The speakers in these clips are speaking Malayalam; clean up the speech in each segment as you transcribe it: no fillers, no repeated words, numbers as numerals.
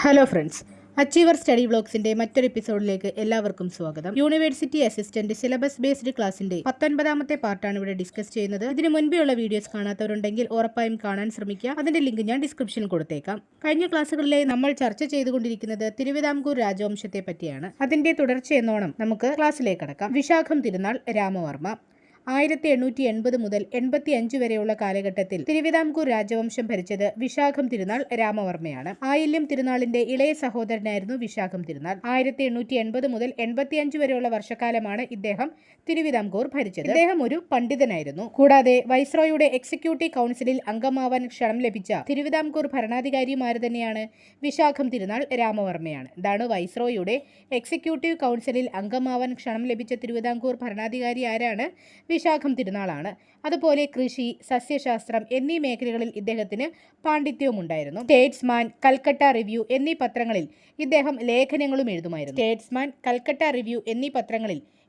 ഹലോ ഫ്രണ്ട്സ്, അച്ചീവർ സ്റ്റഡി വ്ളോഗ്സിന്റെ മറ്റൊരു എപ്പിസോഡിലേക്ക് എല്ലാവർക്കും സ്വാഗതം. യൂണിവേഴ്സിറ്റി അസിസ്റ്റന്റ് സിലബസ് ബേസ്ഡ് ക്ലാസിന്റെ 19ാമത്തെ പാർട്ടാണ് ഇവിടെ ഡിസ്കസ് ചെയ്യുന്നത്. ഇതിനു മുൻപേയുള്ള വീഡിയോസ് കാണാത്തവരുണ്ടെങ്കിൽ ഉറപ്പായും കാണാൻ ശ്രമിക്കുക. അതിന്റെ ലിങ്ക് ഞാൻ ഡിസ്ക്രിപ്ഷനിൽ കൊടുത്തേക്കാം. കഴിഞ്ഞ ക്ലാസ്സുകളിലെ നമ്മൾ ചർച്ച ചെയ്തുകൊണ്ടിരിക്കുന്നത് തിരുവിതാംകൂർ രാജവംശത്തെ പറ്റിയാണ്. അതിന്റെ തുടർച്ചയെന്നോണം നമുക്ക് ക്ലാസ്സിലേക്ക് കടക്കാം. വിശാഖം തിരുനാൾ രാമവർമ്മ 1880 മുതൽ 85 വരെയുള്ള കാലഘട്ടത്തിൽ തിരുവിതാംകൂർ രാജവംശം ഭരിച്ചത് വിശാഖം തിരുനാൾ രാമവർമ്മയാണ്. ആയില്യം തിരുനാളിന്റെ ഇളയ സഹോദരനായിരുന്നു വിശാഖം തിരുനാൾ. 1880 മുതൽ 85 വരെയുള്ള വർഷക്കാലമാണ് ഇദ്ദേഹം തിരുവിതാംകൂർ ഭരിച്ചത്. ഇദ്ദേഹം ഒരു പണ്ഡിതനായിരുന്നു. കൂടാതെ വൈസ്രോയുടെ എക്സിക്യൂട്ടീവ് കൗൺസിലിൽ അംഗമാവാൻ ക്ഷണം ലഭിച്ച തിരുവിതാംകൂർ ഭരണാധികാരിമാര് തന്നെയാണ് വിശാഖം തിരുനാൾ രാമവർമ്മയാണ്. ഇതാണ് വൈസ്രോയുടെ എക്സിക്യൂട്ടീവ് കൗൺസിലിൽ അംഗമാവാൻ ക്ഷണം ലഭിച്ച തിരുവിതാംകൂർ ഭരണാധികാരി ആരാണ്? വിശാഖം തിരുനാളാണ്. അതുപോലെ കൃഷി, സസ്യശാസ്ത്രം എന്നീ മേഖലകളിൽ ഇദ്ദേഹത്തിന് പാണ്ഡിത്യവും ഉണ്ടായിരുന്നു. സ്റ്റേറ്റ്സ്മാൻ, കൽക്കട്ട റിവ്യൂ എന്നീ പത്രങ്ങളിൽ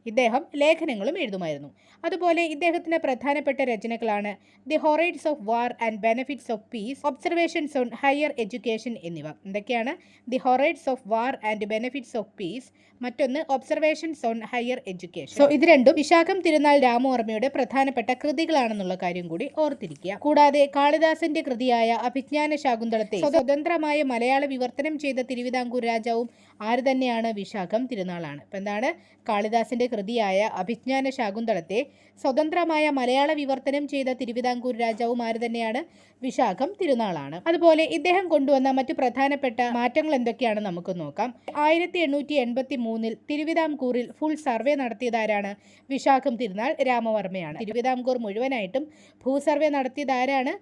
ഇദ്ദേഹം ലേഖനങ്ങളും എഴുതുമായിരുന്നു. അതുപോലെ ഇദ്ദേഹത്തിന്റെ പ്രധാനപ്പെട്ട രചനകളാണ് the horrors of war and benefits of peace, observations on higher education എന്നിവ. എന്തൊക്കെയാണ്? The horrors of war and benefits of peace, മറ്റൊന്ന് observations on higher education. So ഇത് രണ്ടും വിശാഖം തിരുനാൾ രാമവർമ്മയുടെ പ്രധാനപ്പെട്ട കൃതികളാണെന്നുള്ള കാര്യം കൂടി ഓർത്തിരിക്കുക. കൂടാതെ കാളിദാസന്റെ കൃതിയായ അഭിജ്ഞാന ശാകുന്തളത്തെ സ്വതന്ത്രമായ മലയാള വിവർത്തനം ചെയ്ത തിരുവിതാംകൂർ രാജാവും ആര് തന്നെയാണ്? വിശാഖം തിരുനാളാണ്. അപ്പൊ എന്താണ്? കാളിദാസന്റെ കൃതിയായ അഭിജ്ഞാന ശാകുന്തളത്തെ സ്വതന്ത്രമായ മലയാള വിവർത്തനം ചെയ്ത തിരുവിതാംകൂർ രാജാവും ആര് തന്നെയാണ്? വിശാഖം തിരുനാളാണ്. അതുപോലെ ഇദ്ദേഹം കൊണ്ടുവന്ന മറ്റു പ്രധാനപ്പെട്ട മാറ്റങ്ങൾ എന്തൊക്കെയാണെന്ന് നമുക്ക് നോക്കാം. 1883 തിരുവിതാംകൂറിൽ ഫുൾ സർവേ നടത്തിയതാരാണ്? വിശാഖം തിരുനാൾ രാമവർമ്മയാണ്. തിരുവിതാംകൂർ മുഴുവനായിട്ടും ഭൂസർവേ നടത്തിയതാരാണ്?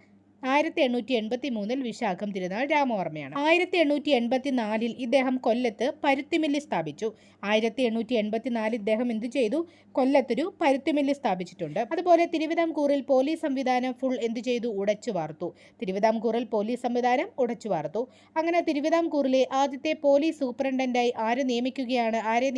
1883 വിശാഖം തിരുനാൾ രാമവർമ്മയാണ്. 1884 ഇദ്ദേഹം കൊല്ലത്ത് പരുത്തിമില്ല് സ്ഥാപിച്ചു. 1884 ഇദ്ദേഹം എന്ത് ചെയ്തു? കൊല്ലത്തൊരു പരുത്തിമില്ല് സ്ഥാപിച്ചിട്ടുണ്ട്. അതുപോലെ തിരുവിതാംകൂറിൽ പോലീസ് സംവിധാനം ഫുൾ എന്ത് ചെയ്തു? ഉടച്ചു വാർത്തു. അങ്ങനെ തിരുവിതാംകൂറിലെ ആദ്യത്തെ പോലീസ് സൂപ്രണ്ടന്റായി ആരെ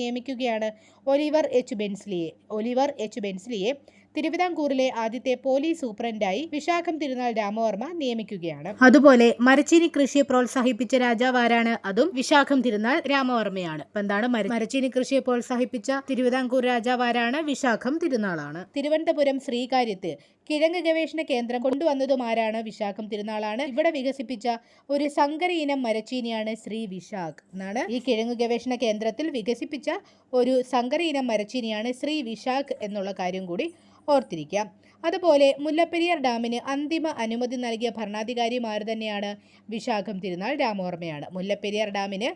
നിയമിക്കുകയാണ്? ഒലിവർ എച്ച് ബെൻസ്ലിയെ തിരുവിതാംകൂറിലെ ആദ്യത്തെ പോലീസ് സൂപ്രണ്ടായി വിശാഖം തിരുനാൾ രാമവർമ്മ നിയമിക്കുകയാണ്. അതുപോലെ മരച്ചീനി കൃഷിയെ പ്രോത്സാഹിപ്പിച്ച രാജാവ് ആരാണ്? അതും വിശാഖം തിരുനാൾ രാമവർമ്മയാണ്. അപ്പൊ എന്താണ്? മരച്ചീനി കൃഷിയെ പ്രോത്സാഹിപ്പിച്ച തിരുവിതാംകൂർ രാജാവ് ആരാണ്? വിശാഖം തിരുനാളാണ്. തിരുവനന്തപുരം ശ്രീകാര്യത്ത് കിഴങ്ങ് ഗവേഷണ കേന്ദ്രം കൊണ്ടുവന്നതും ആരാണ്? വിശാഖം തിരുനാളാണ്. ഇവിടെ വികസിപ്പിച്ച ഒരു സങ്കര ഇനം മരച്ചീനിയാണ് ശ്രീ വിശാഖ് എന്നാണ്. ഈ കിഴങ്ങ് ഗവേഷണ കേന്ദ്രത്തിൽ വികസിപ്പിച്ച ഒരു സങ്കര ഇനം മരച്ചീനിയാണ് ശ്രീ വിശാഖ് എന്നുള്ള കാര്യം കൂടി ഓർത്തിരിക്കാം. അതുപോലെ മുല്ലപ്പെരിയാർ ഡാമിന് അന്തിമ അനുമതി നൽകിയ ഭരണാധികാരിമാർ തന്നെയാണ്? വിശാഖം തിരുനാൾ രാമവർമ്മയാണ്. മുല്ലപ്പെരിയാർ ഡാമിന്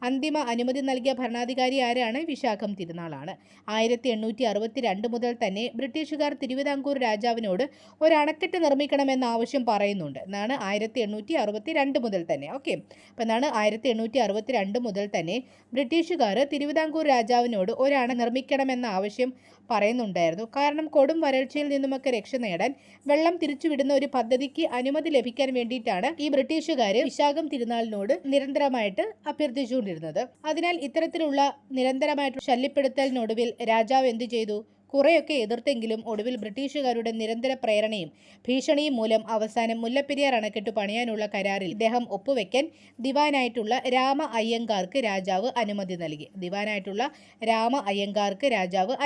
അന്തിമ അനുമതി നൽകിയ ഭരണാധികാരി ആരാണ്? വിശാഖം തിരുനാളാണ്. 1862 മുതൽ തന്നെ ബ്രിട്ടീഷുകാർ തിരുവിതാംകൂർ രാജാവിനോട് ഒരു അണക്കെട്ട് നിർമ്മിക്കണമെന്ന ആവശ്യം പറയുന്നുണ്ട് എന്നാണ്. 1862 മുതൽ തന്നെ. ഓക്കെ, അപ്പം എന്നാണ് 1862 മുതൽ തന്നെ ബ്രിട്ടീഷുകാർ തിരുവിതാംകൂർ രാജാവിനോട് ഒരു അണ നിർമ്മിക്കണമെന്ന ആവശ്യം പറയുന്നുണ്ടായിരുന്നു. കാരണം കൊടും വരൾച്ചയിൽ നിന്നുമൊക്കെ രക്ഷ നേടാൻ വെള്ളം തിരിച്ചുവിടുന്ന ഒരു പദ്ധതിക്ക് അനുമതി ലഭിക്കാൻ വേണ്ടിയിട്ടാണ് ഈ ബ്രിട്ടീഷുകാർ വിശാഖം തിരുനാളിനോട് നിരന്തരമായിട്ട് അഭ്യർത്ഥിച്ചുകൊണ്ടിരുന്നത്. അതിനാൽ ഇത്തരത്തിലുള്ള നിരന്തരമായിട്ട് ശല്യപ്പെടുത്തലിനൊടുവിൽ രാജാവ് എന്ത് ചെയ്തു? കുറേയൊക്കെ എതിർത്തെങ്കിലും ഒടുവിൽ ബ്രിട്ടീഷുകാരുടെ നിരന്തര പ്രേരണയും ഭീഷണിയും മൂലം അവസാനം മുല്ലപ്പെരിയാർ അണക്കെട്ട് പണിയാനുള്ള കരാറിൽ ഇദ്ദേഹം ഒപ്പുവെക്കാൻ ദിവാനായിട്ടുള്ള രാമ അയ്യങ്കാർക്ക് രാജാവ്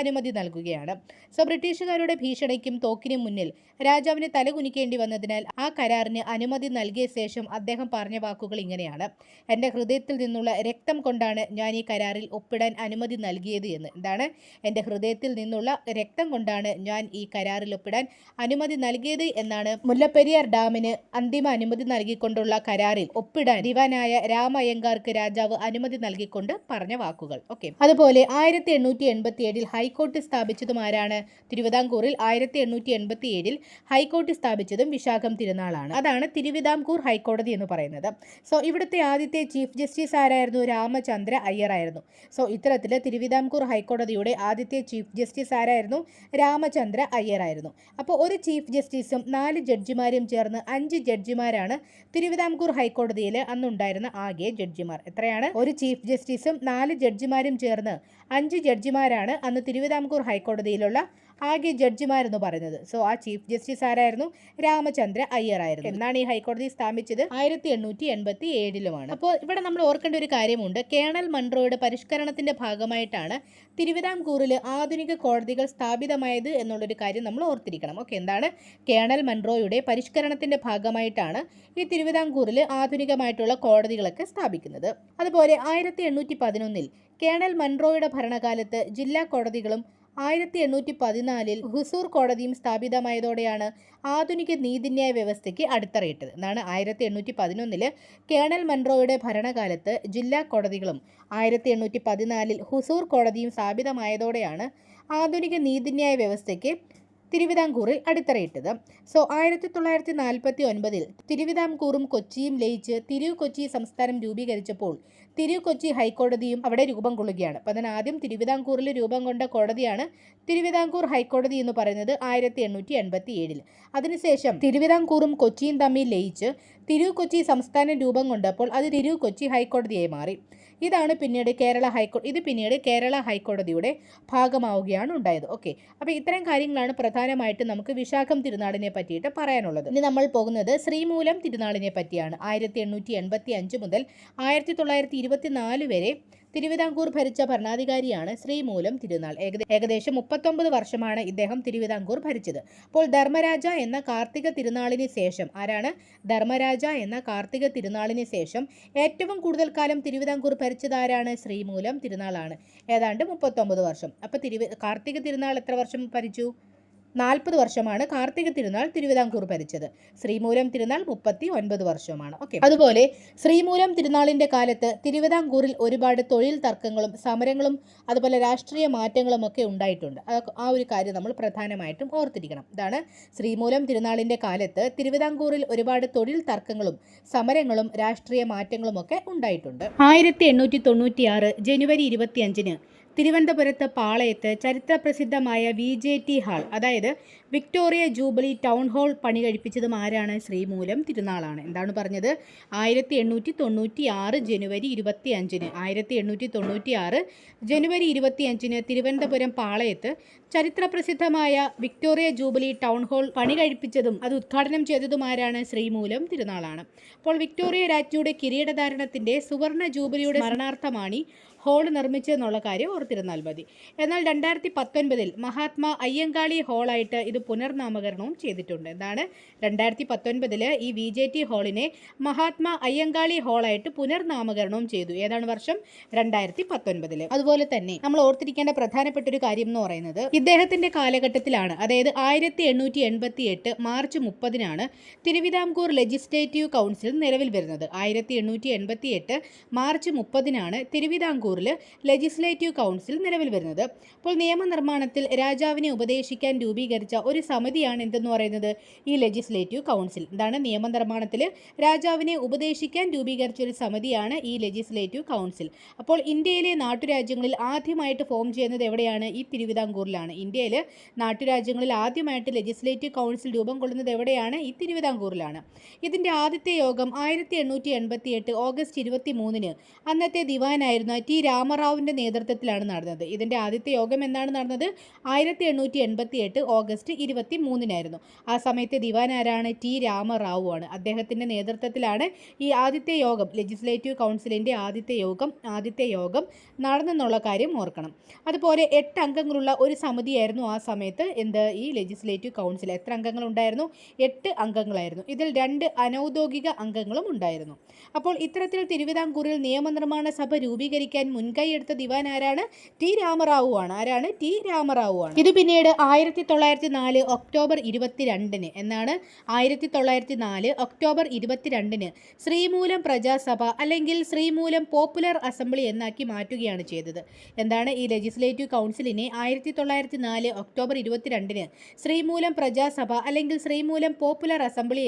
അനുമതി നൽകുകയാണ്. സോ ബ്രിട്ടീഷുകാരുടെ ഭീഷണിക്കും തോക്കിനും മുന്നിൽ രാജാവിന് തലകുനിക്കേണ്ടി വന്നതിനാൽ ആ കരാറിന് അനുമതി നൽകിയ ശേഷം അദ്ദേഹം പറഞ്ഞ വാക്കുകൾ ഇങ്ങനെയാണ്: എൻ്റെ ഹൃദയത്തിൽ നിന്നുള്ള രക്തം കൊണ്ടാണ് ഞാൻ ഈ കരാറിൽ ഒപ്പിടാൻ അനുമതി നൽകിയത് എന്ന്. എന്താണ്? എൻ്റെ ഹൃദയത്തിൽ നിന്നുള്ള രക്തം കൊണ്ടാണ് ഞാൻ ഈ കരാറിൽ ഒപ്പിടാൻ അനുമതി നൽകിയത് എന്നാണ് മുല്ലപ്പെരിയാർ ഡാമിന് അന്തിമ അനുമതി നൽകിക്കൊണ്ടുള്ള കരാറിൽ ഒപ്പിടാൻ ദിവാനായ രാമ അയ്യങ്കാർക്ക് രാജാവ് അനുമതി നൽകിക്കൊണ്ട് പറഞ്ഞ വാക്കുകൾ. ഓക്കെ, അതുപോലെ 1887 ഹൈക്കോടതി സ്ഥാപിച്ചതും ആരാണ്? തിരുവിതാംകൂറിൽ 1887 ഹൈക്കോടതി സ്ഥാപിച്ചതും വിശാഖം തിരുനാളാണ്. അതാണ് തിരുവിതാംകൂർ ഹൈക്കോടതി എന്ന് പറയുന്നത്. സോ ഇവിടുത്തെ ആദ്യത്തെ ചീഫ് ജസ്റ്റിസ് ആരായിരുന്നു? രാമചന്ദ്ര അയ്യർ ആയിരുന്നു. സോ ഇത്തരത്തിൽ തിരുവിതാംകൂർ ഹൈക്കോടതിയുടെ ആദ്യത്തെ ചീഫ് ജസ്റ്റിസ് ആരായിരുന്നു? രാമചന്ദ്ര അയ്യർ ആയിരുന്നു. അപ്പോൾ ഒരു ചീഫ് ജസ്റ്റിസും 4 ജഡ്ജിമാരും ചേർന്ന് 5 ജഡ്ജിമാരാണ് തിരുവിതാംകൂർ ഹൈക്കോടതിയിൽ അന്നുണ്ടായിരുന്ന ആകെ ജഡ്ജിമാർ. എത്രയാണ്? ഒരു ചീഫ് ജസ്റ്റിസും 4 ജഡ്ജിമാരും ചേർന്ന് 5 ജഡ്ജിമാരാണ് അന്ന് തിരുവിതാംകൂർ ഹൈക്കോടതിയിലുള്ള ആകെ ജഡ്ജിമാരെന്ന് പറയുന്നത്. സോ ആ ചീഫ് ജസ്റ്റിസ് ആരായിരുന്നു? രാമചന്ദ്ര അയ്യർ ആയിരുന്നു. എന്നാണ് ഈ ഹൈക്കോടതി സ്ഥാപിച്ചത്? 1887-ലുമാണ്. അപ്പോൾ ഇവിടെ നമ്മൾ ഓർക്കേണ്ട ഒരു കാര്യമുണ്ട്. കേണൽ മൺട്രോയുടെ പരിഷ്കരണത്തിന്റെ ഭാഗമായിട്ടാണ് തിരുവിതാംകൂറിൽ ആധുനിക കോടതികൾ സ്ഥാപിതമായത് എന്നുള്ളൊരു കാര്യം നമ്മൾ ഓർത്തിരിക്കണം. ഓക്കെ, എന്താണ്? കേണൽ മൺട്രോയുടെ പരിഷ്കരണത്തിന്റെ ഭാഗമായിട്ടാണ് ഈ തിരുവിതാംകൂറിൽ ആധുനികമായിട്ടുള്ള കോടതികളൊക്കെ സ്ഥാപിക്കുന്നത്. അതുപോലെ 1811 കേണൽ മൺട്രോയുടെ ഭരണകാലത്ത് ജില്ലാ കോടതികളും 1814 ഹുസൂർ കോടതിയും സ്ഥാപിതമായതോടെയാണ് ആധുനിക നീതിന്യായ വ്യവസ്ഥയ്ക്ക് അടിത്തറയിട്ടത്. എന്നാണ് 1811 കേണൽ മൺട്രോയുടെ ഭരണകാലത്ത് ജില്ലാ കോടതികളും 1814 ഹുസൂർ കോടതിയും സ്ഥാപിതമായതോടെയാണ് ആധുനിക നീതിന്യായ വ്യവസ്ഥയ്ക്ക് തിരുവിതാംകൂറിൽ അടിത്തറയിട്ടത്. സോ 1949 തിരുവിതാംകൂറും കൊച്ചിയും ലയിച്ച് തിരു-കൊച്ചി സംസ്ഥാനം രൂപീകരിച്ചപ്പോൾ തിരു-കൊച്ചി ഹൈക്കോടതിയും അവിടെ രൂപം കൊള്ളുകയാണ്. അപ്പം അതിനാദ്യം തിരുവിതാംകൂറിൽ രൂപം കൊണ്ട കോടതിയാണ് തിരുവിതാംകൂർ ഹൈക്കോടതി എന്ന് പറയുന്നത് 1887. അതിനുശേഷം തിരുവിതാംകൂറും കൊച്ചിയും തമ്മിൽ ലയിച്ച് തിരു-കൊച്ചി സംസ്ഥാനം രൂപം കൊണ്ടപ്പോൾ അത് തിരു-കൊച്ചി ഹൈക്കോടതിയായി മാറി. ഇത് പിന്നീട് കേരള ഹൈക്കോടതിയുടെ ഭാഗമാവുകയാണ് ഉണ്ടായത്. ഓക്കെ, അപ്പോൾ ഇത്തരം കാര്യങ്ങളാണ് പ്രധാനമായിട്ടും നമുക്ക് വിശാഖം തിരുനാളിനെ പറ്റിയിട്ട് പറയാനുള്ളത്. ഇനി നമ്മൾ പോകുന്നത് ശ്രീമൂലം തിരുനാളിനെ പറ്റിയാണ്. 1885 മുതൽ 1924 വരെ തിരുവിതാംകൂർ ഭരിച്ച ഭരണാധികാരിയാണ് ശ്രീമൂലം തിരുനാൾ. ഏകദേശം 39 വർഷമാണ് ഇദ്ദേഹം തിരുവിതാംകൂർ ഭരിച്ചത്. അപ്പോൾ ധർമ്മരാജ എന്ന കാർത്തിക തിരുനാളിന് ശേഷം ഏറ്റവും കൂടുതൽ കാലം തിരുവിതാംകൂർ ഭരിച്ചത് ആരാണ്? ശ്രീമൂലം തിരുനാളാണ്. ഏതാണ്ട് 39 വർഷം. അപ്പോൾ കാർത്തിക തിരുനാൾ എത്ര വർഷം ഭരിച്ചു? 40 വർഷമാണ് കാർത്തിക തിരുനാൾ തിരുവിതാംകൂർ ഭരിച്ചത്. ശ്രീമൂലം തിരുനാൾ 39 വർഷമാണ്. ഓക്കെ, അതുപോലെ ശ്രീമൂലം തിരുനാളിൻ്റെ കാലത്ത് തിരുവിതാംകൂറിൽ ഒരുപാട് തൊഴിൽ തർക്കങ്ങളും സമരങ്ങളും അതുപോലെ രാഷ്ട്രീയ മാറ്റങ്ങളും ഒക്കെ ഉണ്ടായിട്ടുണ്ട്. ആ ഒരു കാര്യം നമ്മൾ പ്രധാനമായിട്ടും ഓർത്തിരിക്കണം. ഇതാണ് ശ്രീമൂലം തിരുനാളിൻ്റെ കാലത്ത് തിരുവിതാംകൂറിൽ ഒരുപാട് തൊഴിൽ തർക്കങ്ങളും സമരങ്ങളും രാഷ്ട്രീയ മാറ്റങ്ങളും ഒക്കെ ഉണ്ടായിട്ടുണ്ട്. 1896 ജനുവരി 25 തിരുവനന്തപുരത്ത് പാളയത്ത് ചരിത്രപ്രസിദ്ധമായ VJT ഹാൾ, അതായത് വിക്ടോറിയ ജൂബിലി ടൗൺ ഹാൾ പണി കഴിപ്പിച്ചതും ആരാണ്? ശ്രീമൂലം തിരുനാളാണ്. എന്താണ് പറഞ്ഞത്? 1896 ജനുവരി 25 1896 ജനുവരി 25 തിരുവനന്തപുരം പാളയത്ത് ചരിത്രപ്രസിദ്ധമായ വിക്ടോറിയ ജൂബിലി ടൗൺ ഹാൾ പണി കഴിപ്പിച്ചതും അത് ഉദ്ഘാടനം ചെയ്തതും ആരാണ്? ശ്രീമൂലം തിരുനാളാണ്. അപ്പോൾ വിക്ടോറിയ രാജ്ഞിയുടെ കിരീടധാരണത്തിൻ്റെ സുവർണ ജൂബിലിയുടെ സ്മരണാർത്ഥമാണ് ഹാൾ നിർമ്മിച്ചതെന്നുള്ള കാര്യം ഓർത്തിരുന്നാൽ മതി. എന്നാൽ 2019 മഹാത്മാ അയ്യങ്കാളി ഹാളായിട്ട് ഇത് പുനർനാമകരണവും ചെയ്തിട്ടുണ്ട്. എന്താണ്? 2019 ഈ VJT ഹാളിനെ മഹാത്മാ അയ്യങ്കാളി ഹാളായിട്ട് പുനർനാമകരണവും ചെയ്തു. ഏതാണ് വർഷം? 2019. അതുപോലെ തന്നെ നമ്മൾ ഓർത്തിരിക്കേണ്ട പ്രധാനപ്പെട്ട ഒരു കാര്യം എന്ന് പറയുന്നത് ഇദ്ദേഹത്തിന്റെ കാലഘട്ടത്തിലാണ്, അതായത് 1888 മാർച്ച് 30 തിരുവിതാംകൂർ ലെജിസ്ലേറ്റീവ് കൗൺസിൽ നിലവിൽ വരുന്നത്. 1888 മാർച്ച് 30 തിരുവിതാംകൂർ ലെജിസ്ലേറ്റീവ് കൗൺസിൽ നിലവിൽ വരുന്നത്. അപ്പോൾ നിയമനിർമ്മാണത്തിൽ രാജാവിനെ ഉപദേശിക്കാൻ രൂപീകരിച്ച ഒരു സമിതിയാണ് എന്തെന്ന് പറയുന്നത്? ഈ ലെജിസ്ലേറ്റീവ് കൗൺസിൽ. എന്താണ്? നിയമനിർമ്മാണത്തിൽ രാജാവിനെ ഉപദേശിക്കാൻ രൂപീകരിച്ച ഒരു സമിതിയാണ് ഈ ലെജിസ്ലേറ്റീവ് കൗൺസിൽ. അപ്പോൾ ഇന്ത്യയിലെ നാട്ടുരാജ്യങ്ങളിൽ ആദ്യമായിട്ട് ഫോം ചെയ്യുന്നത് എവിടെയാണ്? ഈ തിരുവിതാംകൂറിലാണ്. ഇന്ത്യയിൽ നാട്ടുരാജ്യങ്ങളിൽ ആദ്യമായിട്ട് ലെജിസ്ലേറ്റീവ് കൗൺസിൽ രൂപം കൊള്ളുന്നത് എവിടെയാണ്? ഈ തിരുവിതാംകൂറിലാണ്. ഇതിൻ്റെ ആദ്യത്തെ യോഗം 1888 ഓഗസ്റ്റ് 23 അന്നത്തെ ദിവാനായിരുന്ന T രാമറാവുവിൻ്റെ നേതൃത്വത്തിലാണ് നടന്നത്. ഇതിൻ്റെ ആദ്യത്തെ യോഗം എന്നാണ് നടന്നത്? 1888 ഓഗസ്റ്റ് 23 ആ സമയത്തെ ദിവാൻ ആരാണ്? T രാമറാവു ആണ്. അദ്ദേഹത്തിൻ്റെ നേതൃത്വത്തിലാണ് ഈ ആദ്യത്തെ യോഗം, ലെജിസ്ലേറ്റീവ് കൗൺസിലിൻ്റെ ആദ്യത്തെ യോഗം നടന്നെന്നുള്ള കാര്യം ഓർക്കണം. അതുപോലെ 8 അംഗങ്ങളുള്ള ഒരു സമിതിയായിരുന്നു ആ സമയത്ത് ഈ ലെജിസ്ലേറ്റീവ് കൗൺസിൽ. എത്ര അംഗങ്ങളുണ്ടായിരുന്നു? 8 അംഗങ്ങളായിരുന്നു. ഇതിൽ 2 അനൗദ്യോഗിക അംഗങ്ങളും ഉണ്ടായിരുന്നു. അപ്പോൾ ഇത്തരത്തിൽ തിരുവിതാംകൂറിൽ നിയമനിർമ്മാണ സഭ രൂപീകരിക്കാൻ മുൻകൈയെടുത്ത ദിവാൻ ആരാണ്? T രാമറാവു ആണ്. ആരാണ്? T രാമറാവു ആണ്. ഇത് പിന്നീട് 1904 ഒക്ടോബർ 22 എന്നാണ് 1904 ഒക്ടോബർ 22 ശ്രീമൂലം പ്രജാസഭ അല്ലെങ്കിൽ ശ്രീമൂലം പോപ്പുലർ അസംബ്ലി എന്നാക്കി മാറ്റുകയാണ് ചെയ്തത്. എന്താണ്? ഈ ലെജിസ്ലേറ്റീവ് കൗൺസിലിനെ 1904 ഒക്ടോബർ 22 ശ്രീമൂലം പ്രജാസഭ അല്ലെങ്കിൽ ശ്രീമൂലം പോപ്പുലർ അസംബ്ലി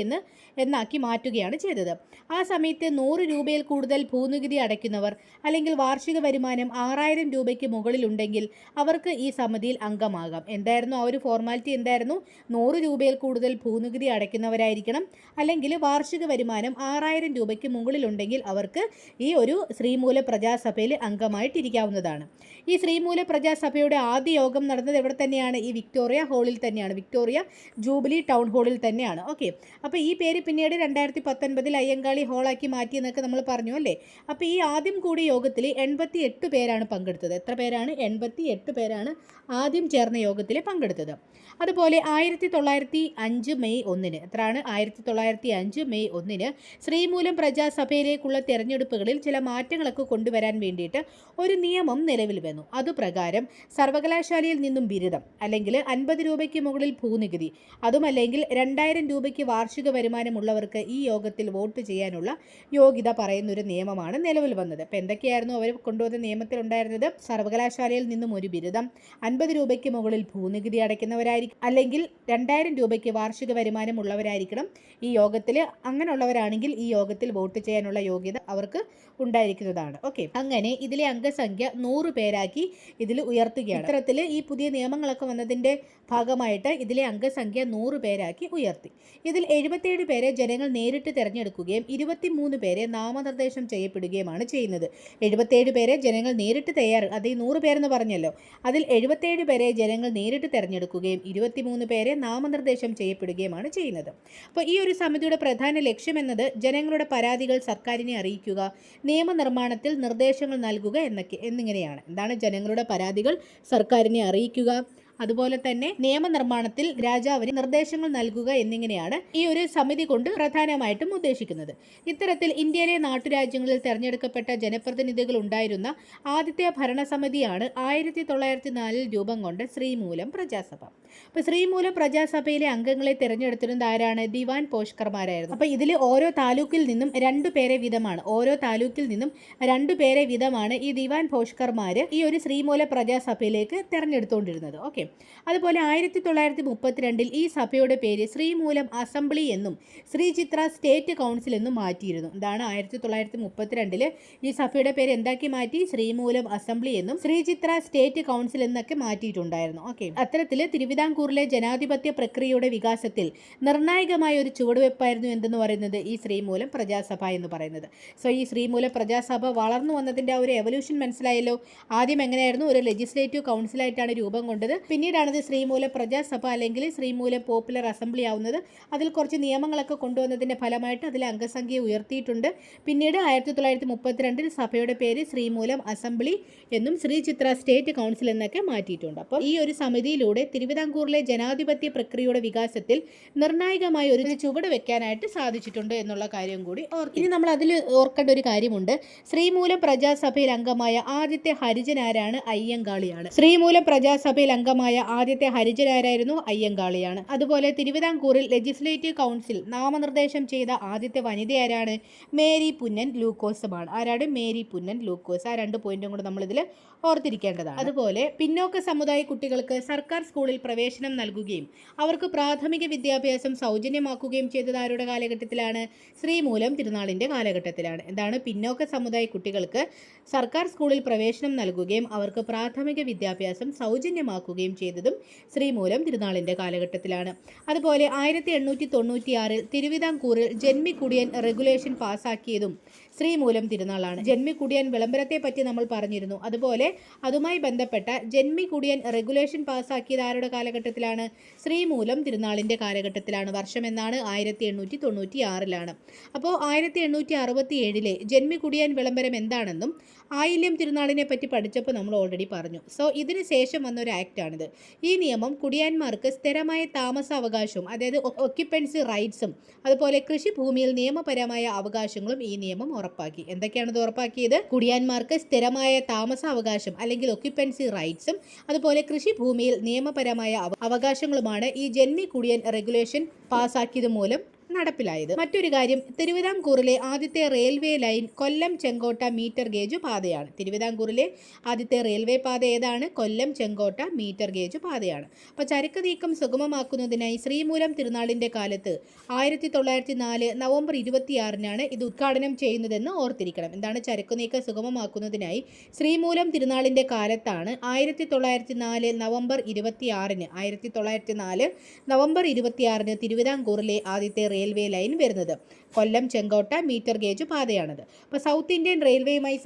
എന്നാക്കി മാറ്റുകയാണ് ചെയ്തത്. ആ സമയത്ത് 100 രൂപയിൽ കൂടുതൽ ഭൂനികുതി അടയ്ക്കുന്നവർ അല്ലെങ്കിൽ വാർഷിക വരുമാനം 6000 രൂപയ്ക്ക് മുകളിലുണ്ടെങ്കിൽ അവർക്ക് ഈ സമിതിയിൽ അംഗമാകാം. എന്തായിരുന്നു ആ ഒരു ഫോർമാലിറ്റി? എന്തായിരുന്നു? 100 രൂപയിൽ കൂടുതൽ ഭൂനികുതി അടയ്ക്കുന്നവരായിരിക്കണം. അല്ലെങ്കിൽ വാർഷിക വരുമാനം 6000 രൂപയ്ക്ക് മുകളിലുണ്ടെങ്കിൽ അവർക്ക് ഈ ഒരു ശ്രീമൂല പ്രജാസഭയിൽ അംഗമായിട്ടിരിക്കാവുന്നതാണ്. ഈ ശ്രീമൂല പ്രജാസഭയുടെ ആദ്യ യോഗം നടന്നത് എവിടെ തന്നെയാണ്? ഈ വിക്ടോറിയ ഹാളിൽ തന്നെയാണ്. വിക്ടോറിയ ജൂബിലി ടൗൺ ഹാളിൽ തന്നെയാണ്. ഓക്കെ, അപ്പോൾ ഈ പേര് പിന്നീട് 2019 അയ്യങ്കാളി ഹാളാക്കി മാറ്റി എന്നൊക്കെ നമ്മൾ പറഞ്ഞു അല്ലേ. അപ്പോൾ ഈ ആദ്യം കൂടിയ യോഗത്തിൽ 88 പേരാണ് പങ്കെടുത്തത്. എത്ര പേരാണ്? 88 പേരാണ് ആദ്യം ചേർന്ന യോഗത്തിൽ പങ്കെടുത്തത്. അതുപോലെ 1905 മെയ് 1 എത്രയാണ്? 1905 മെയ് 1 ശ്രീമൂലം പ്രജാസഭയിലേക്കുള്ള തെരഞ്ഞെടുപ്പുകളിൽ ചില മാറ്റങ്ങളൊക്കെ കൊണ്ടുവരാൻ വേണ്ടിയിട്ട് ഒരു നിയമം നിലവിൽ വന്നു. അതുപ്രകാരം സർവകലാശാലയിൽ നിന്നും ബിരുദം, അല്ലെങ്കിൽ 50 രൂപയ്ക്ക് മുകളിൽ ഭൂനികുതി, അതുമല്ലെങ്കിൽ 2000 രൂപയ്ക്ക് വാർഷിക വരുമാനമുള്ളവർക്ക് ഈ യോഗത്തിൽ വോട്ട് ചെയ്യാനുള്ള യോഗ്യത പറയുന്ന ഒരു നിയമമാണ് നിലവിൽ വന്നത്. അപ്പോൾ എന്തൊക്കെയായിരുന്നു അവർ കൊണ്ടുവന്ന നിയമത്തിലുണ്ടായിരുന്നത്? സർവകലാശാലയിൽ നിന്നും ഒരു ബിരുദം, 50 രൂപയ്ക്ക് മുകളിൽ ഭൂനികുതി അടയ്ക്കുന്നവരായിരിക്കും, അല്ലെങ്കിൽ 2000 രൂപയ്ക്ക് വാർഷിക വരുമാനമുള്ളവരായിരിക്കണം ഈ യോഗത്തിൽ. അങ്ങനെയുള്ളവരാണെങ്കിൽ ഈ യോഗത്തിൽ വോട്ട് ചെയ്യാനുള്ള യോഗ്യത അവർക്ക് ഉണ്ടായിരിക്കുന്നതാണ്. ഓക്കെ, അങ്ങനെ ഇതിലെ അംഗസംഖ്യ 100 പേരാക്കി ഇതിൽ ഉയർത്തുകയാണ്. ഇത്തരത്തിൽ ഈ പുതിയ നിയമങ്ങളൊക്കെ വന്നതിൻ്റെ ഭാഗമായിട്ട് ഇതിലെ അംഗസംഖ്യ 100 പേരാക്കി ഉയർത്തി. ഇതിൽ 77 പേരെ ജനങ്ങൾ നേരിട്ട് തിരഞ്ഞെടുക്കുകയും 23 പേരെ നാമനിർദ്ദേശം ചെയ്യപ്പെടുകയുമാണ് ചെയ്യുന്നത്. 77 പേരെ ജനങ്ങൾ നേരിട്ട് അത് ഈ 100 പേരെന്ന് പറഞ്ഞല്ലോ, അതിൽ 77 പേരെ ജനങ്ങൾ നേരിട്ട് തിരഞ്ഞെടുക്കുകയും 23 പേരെ നാമനിർദ്ദേശം ചെയ്യപ്പെടുകയുമാണ് ചെയ്യുന്നത്. അപ്പോൾ ഈ ഒരു സമിതിയുടെ പ്രധാന ലക്ഷ്യം എന്നത് ജനങ്ങളുടെ പരാതികൾ സർക്കാരിനെ അറിയിക്കുക, നിയമനിർമ്മാണത്തിൽ നിർദ്ദേശങ്ങൾ നൽകുക എന്നിങ്ങനെയാണ്. എന്താണ്? ജനങ്ങളുടെ പരാതികൾ സർക്കാരിനെ അറിയിക്കുക, അതുപോലെ തന്നെ നിയമനിർമ്മാണത്തിൽ രാജാവിന് നിർദ്ദേശങ്ങൾ നൽകുക എന്നിങ്ങനെയാണ് ഈ ഒരു സമിതി കൊണ്ട് പ്രധാനമായിട്ടും ഉദ്ദേശിക്കുന്നത്. ഇത്തരത്തിൽ ഇന്ത്യയിലെ നാട്ടുരാജ്യങ്ങളിൽ തെരഞ്ഞെടുക്കപ്പെട്ട ജനപ്രതിനിധികൾ ഉണ്ടായിരുന്ന ആദ്യത്തെ ഭരണസമിതിയാണ് 1904 രൂപം കൊണ്ട് ശ്രീമൂലം പ്രജാസഭ. അപ്പോൾ ശ്രീമൂലം പ്രജാസഭയിലെ അംഗങ്ങളെ തിരഞ്ഞെടുത്തിരുന്നത് ആരാണ്? ദിവാൻ പോഷ്കർമാരായിരുന്നു. അപ്പോൾ ഇതിൽ ഓരോ താലൂക്കിൽ നിന്നും 2 പേരെ വീതമാണ്. ഓരോ താലൂക്കിൽ നിന്നും 2 പേരെ വീതമാണ് ഈ ദിവാൻ പോഷ്കർമാർ ഈ ഒരു ശ്രീമൂല പ്രജാസഭയിലേക്ക് തിരഞ്ഞെടുത്തുകൊണ്ടിരുന്നത്. ഓക്കെ, അതുപോലെ 1932 ഈ സഭയുടെ പേര് ശ്രീമൂലം അസംബ്ലി എന്നും ശ്രീ ചിത്ര സ്റ്റേറ്റ് കൗൺസിൽ എന്നും മാറ്റിയിരുന്നു. എന്താണ്? 1932 ഈ സഭയുടെ പേര് എന്താക്കി മാറ്റി? ശ്രീമൂലം അസംബ്ലി എന്നും ശ്രീ ചിത്ര സ്റ്റേറ്റ് കൗൺസിൽ എന്നൊക്കെ മാറ്റിയിട്ടുണ്ടായിരുന്നു. ഓക്കെ, അത്തരത്തിൽ തിരുവിതാംകൂറിലെ ജനാധിപത്യ പ്രക്രിയയുടെ വികാസത്തിൽ നിർണായകമായ ഒരു ചുവടുവെപ്പായിരുന്നു എന്തെന്ന് പറയുന്നത് ഈ ശ്രീമൂലം പ്രജാസഭ എന്ന് പറയുന്നത്. സോ ഈ ശ്രീമൂല പ്രജാസഭ വളർന്നു വന്നതിൻ്റെ ഒരു എവല്യൂഷൻ മനസ്സിലായല്ലോ. ആദ്യം എങ്ങനെയായിരുന്നു? ഒരു ലെജിസ്ലേറ്റീവ് കൗൺസിലായിട്ടാണ് രൂപം കൊണ്ടത്. പിന്നീടാണത് ശ്രീമൂല പ്രജാസഭ അല്ലെങ്കിൽ ശ്രീമൂല പോപ്പുലർ അസംബ്ലി ആവുന്നത്. അതിൽ കുറച്ച് നിയമങ്ങളൊക്കെ കൊണ്ടുവന്നതിൻ്റെ ഫലമായിട്ട് അതിലെ അംഗസംഖ്യ ഉയർത്തിയിട്ടുണ്ട്. പിന്നീട് 1932 സഭയുടെ പേര് ശ്രീമൂലം അസംബ്ലി എന്നും ശ്രീ ചിത്ര സ്റ്റേറ്റ് കൗൺസിൽ എന്നൊക്കെ മാറ്റിയിട്ടുണ്ട്. അപ്പോൾ ഈ ഒരു സമിതിയിലൂടെ തിരുവിതാംകൂറിലെ ജനാധിപത്യ പ്രക്രിയയുടെ വികാസത്തിൽ നിർണായകമായ ഒരു ചുവട് വെക്കാനായിട്ട് സാധിച്ചിട്ടുണ്ട് എന്നുള്ള കാര്യം കൂടി ഇനി നമ്മൾ അതിൽ ഓർക്കേണ്ട ഒരു കാര്യമുണ്ട്. ശ്രീമൂലം പ്രജാസഭയിൽ അംഗമായ ആദ്യത്തെ ഹരിജനാരാണ്? അയ്യങ്കാളിയാണ്. ശ്രീമൂലം പ്രജാസഭയിൽ അംഗമായ ആദ്യത്തെ ഹരിജനാരായിരുന്നു? അയ്യങ്കാളിയാണ്. അതുപോലെ തിരുവിതാംകൂറിൽ ലെജിസ്ലേറ്റീവ് കൗൺസിൽ നാമനിർദ്ദേശം ചെയ്ത ആദ്യത്തെ വനിതയാരാണ്? മേരി പുന്നൻ ലൂക്കോസുമാണ്. ആരാണ്? മേരി പുന്നൻ ലൂക്കോസ്. ആ 2 പോയിന്റും കൂടെ നമ്മളിതിൽ ഓർത്തിരിക്കേണ്ടതാണ്. അതുപോലെ പിന്നോക്ക സമുദായ കുട്ടികൾക്ക് സർക്കാർ സ്കൂളിൽ പ്രവേശനം നൽകുകയും അവർക്ക് പ്രാഥമിക വിദ്യാഭ്യാസം സൗജന്യമാക്കുകയും ചെയ്തത് ആരുടെ കാലഘട്ടത്തിലാണ്? ശ്രീമൂലം തിരുനാളിൻ്റെ കാലഘട്ടത്തിലാണ്. എന്താണ്? പിന്നോക്ക സമുദായ കുട്ടികൾക്ക് സർക്കാർ സ്കൂളിൽ പ്രവേശനം നൽകുകയും അവർക്ക് പ്രാഥമിക വിദ്യാഭ്യാസം സൗജന്യമാക്കുകയും ചെയ്തതും ശ്രീമൂലം തിരുനാളിൻ്റെ കാലഘട്ടത്തിലാണ്. അതുപോലെ 1896 തിരുവിതാംകൂറിൽ ജന്മിക്കുടിയൻ റെഗുലേഷൻ പാസാക്കിയതും ശ്രീമൂലം തിരുനാളാണ്. ജന്മിക്കുടിയൻ വിളംബരത്തെ പറ്റി നമ്മൾ പറഞ്ഞിരുന്നു. അതുപോലെ അതുമായി ബന്ധപ്പെട്ട ജന്മിക്കുടിയൻ റെഗുലേഷൻ പാസാക്കിയത് ആരുടെ കാലഘട്ടത്തിലാണ്? ശ്രീമൂലം തിരുനാളിൻ്റെ കാലഘട്ടത്തിലാണ്. വർഷം എന്നാണ്? 1896. അപ്പോൾ 1867 ജന്മിക്കുടിയൻ വിളംബരം എന്താണെന്നും ആയില്യം തിരുനാളിനെ പറ്റി പഠിച്ചപ്പോൾ നമ്മൾ ഓൾറെഡി പറഞ്ഞു. സോ ഇതിന് ശേഷം വന്നൊരു ആക്റ്റാണിത്. ഈ നിയമം കുടിയാന്മാർക്ക് സ്ഥിരമായ താമസാവകാശവും, അതായത് ഒക്യുപ്പൻസി റൈറ്റ്സും, അതുപോലെ കൃഷിഭൂമിയിൽ നിയമപരമായ അവകാശങ്ങളും ഈ നിയമം ഉറപ്പാക്കി. എന്തൊക്കെയാണിത് ഉറപ്പാക്കിയത്? കുടിയാന്മാർക്ക് സ്ഥിരമായ താമസാവകാശം അല്ലെങ്കിൽ ഒക്യുപ്പൻസി റൈറ്റ്സും അതുപോലെ കൃഷിഭൂമിയിൽ നിയമപരമായ അവകാശങ്ങളുമാണ് ഈ ജന്മി കുടിയൻ റെഗുലേഷൻ പാസാക്കിയത് മൂലം നടപ്പിലായത്. മറ്റൊരു കാര്യം, തിരുവിതാംകൂറിലെ ആദ്യത്തെ railway line Kollam Chenkotta metre gauge പാതയാണ്. തിരുവിതാംകൂറിലെ ആദ്യത്തെ റെയിൽവേ പാത ഏതാണ്? കൊല്ലം ചെങ്കോട്ട മീറ്റർ ഗേജ് പാതയാണ്. അപ്പോൾ ചരക്ക് നീക്കം സുഗമമാക്കുന്നതിനായി ശ്രീമൂലം തിരുനാളിൻ്റെ കാലത്ത് 1904 നവംബർ 26-നാണ് ഇത് ഉദ്ഘാടനം ചെയ്യുന്നതെന്ന് ഓർത്തിരിക്കണം. എന്താണ്? ചരക്ക് നീക്കം സുഗമമാക്കുന്നതിനായി ശ്രീമൂലം തിരുനാളിൻ്റെ കാലത്താണ് 1904 നവംബർ 26-ന് തിരുവിതാംകൂറിലെ ആദ്യത്തെ റെയിൽവേ ലൈൻ വരുന്നത്. Kollam Chenkotta metre gauge പാതയാണത്. അപ്പോൾ സൗത്ത് ഇന്ത്യൻ റെയിൽവേയുമായി